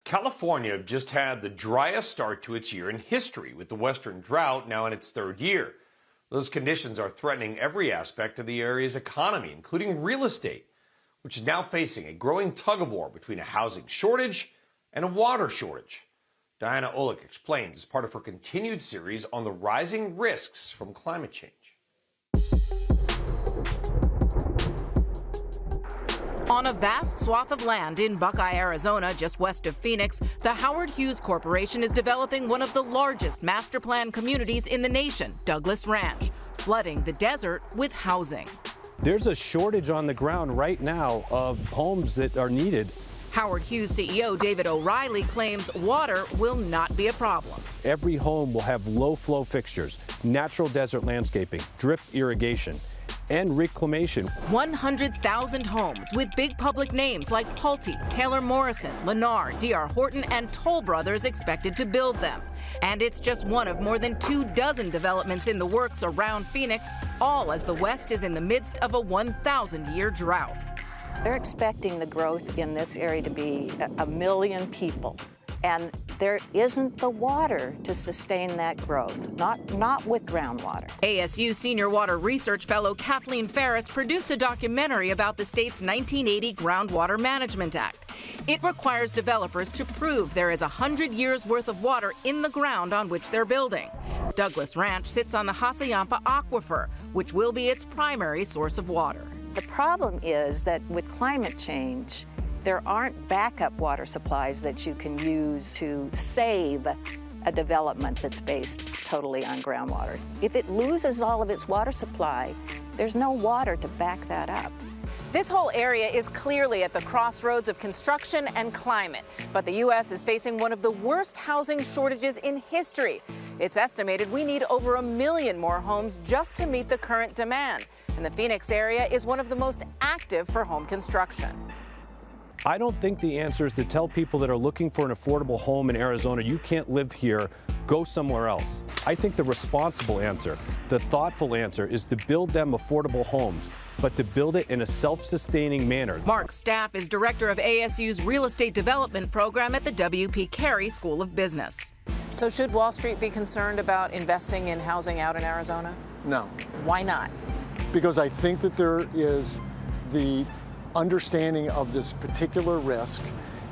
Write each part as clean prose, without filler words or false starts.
California just had the driest start to its year in history, with the western drought now in its third year. Those conditions are threatening every aspect of the area's economy, including real estate, which is now facing a growing tug-of-war between a housing shortage and a water shortage. Diana Olick explains as part of her continued series on the rising risks from climate change. On a vast swath of land in Buckeye, Arizona, just west of Phoenix, the Howard Hughes Corporation is developing one of the largest master plan communities in the nation, Douglas Ranch, flooding the desert with housing. There's a shortage on the ground right now of homes that are needed. Howard Hughes CEO David O'Reilly claims water will not be a problem. Every home will have low-flow fixtures, natural desert landscaping, drip irrigation, and reclamation. 100,000 homes with big public names like Pulte, Taylor Morrison, Lennar, D.R. Horton, and Toll Brothers expected to build them. And it's just one of more than 24 developments in the works around Phoenix, all as the West is in the midst of a 1,000-year drought. They're expecting the growth in this area to be 1 million people. And there isn't the water to sustain that growth, not with groundwater. ASU senior water research fellow Kathleen Ferris produced a documentary about the state's 1980 Groundwater Management Act. It requires developers to prove there is 100 years' worth of water in the ground on which they're building. Douglas Ranch sits on the Hassayampa Aquifer, which will be its primary source of water. The problem is that with climate change, there aren't backup water supplies that you can use to save a development that's based totally on groundwater. If it loses all of its water supply, there's no water to back that up. This whole area is clearly at the crossroads of construction and climate, but the U.S. is facing one of the worst housing shortages in history. It's estimated we need over 1 million more homes just to meet the current demand, and the Phoenix area is one of the most active for home construction. I don't think the answer is to tell people that are looking for an affordable home in Arizona, you can't live here, go somewhere else. I think the responsible answer, the thoughtful answer, is to build them affordable homes, but to build it in a self-sustaining manner. Mark Staff is director of ASU's Real Estate Development Program at the W.P. Carey School of Business. So should Wall Street be concerned about investing in housing out in Arizona? No. Why not? Because I think that there is the understanding of this particular risk,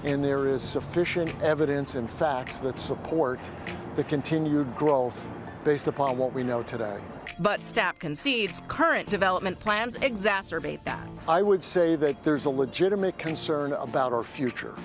and there is sufficient evidence and facts that support the continued growth based upon what we know today. But Stapp concedes current development plans exacerbate that. I would say that there's a legitimate concern about our future,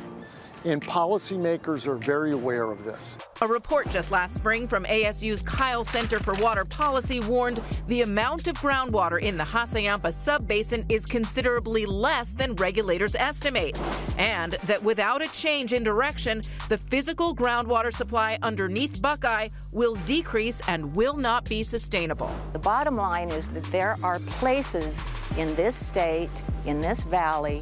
and policymakers are very aware of this. A report just last spring from ASU's Kyle Center for Water Policy warned the amount of groundwater in the Hassayampa subbasin is considerably less than regulators estimate, and that without a change in direction, the physical groundwater supply underneath Buckeye will decrease and will not be sustainable. The bottom line is that there are places in this state, in this valley,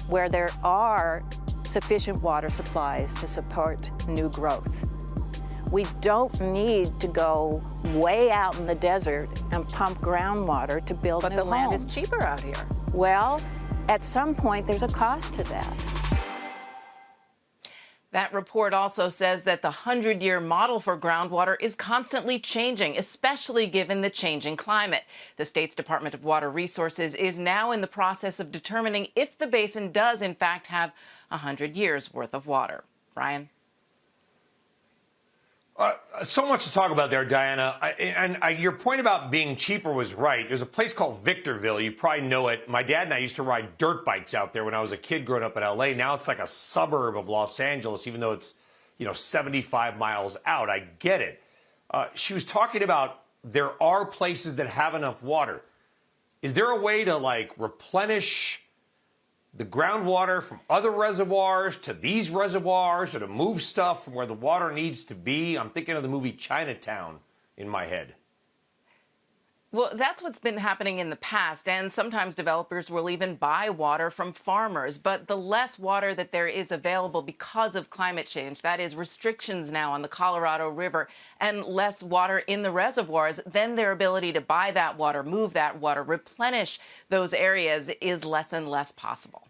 where there are sufficient water supplies to support new growth. We don't need to go way out in the desert and pump groundwater to build new homes. But the land is cheaper out here. Well, at some point, there's a cost to that. That report also says that the 100-year model for groundwater is constantly changing, especially given the changing climate. The state's Department of Water Resources is now in the process of determining if the basin does, in fact, have 100 years' worth of water. Brian? So much to talk about there, Diana. Your point about being cheaper was right. There's a place called Victorville. You probably know it. My dad and I used to ride dirt bikes out there when I was a kid growing up in L.A. Now it's like a suburb of Los Angeles, even though it's, 75 miles out. I get it. She was talking about there are places that have enough water. Is there a way to, replenish the groundwater from other reservoirs to these reservoirs, or to move stuff from where the water needs to be? I'm thinking of the movie Chinatown in my head. Well, that's what's been happening in the past, and sometimes developers will even buy water from farmers. But the less water that there is available because of climate change, that is restrictions now on the Colorado River, and less water in the reservoirs, then their ability to buy that water, move that water, replenish those areas is less and less possible.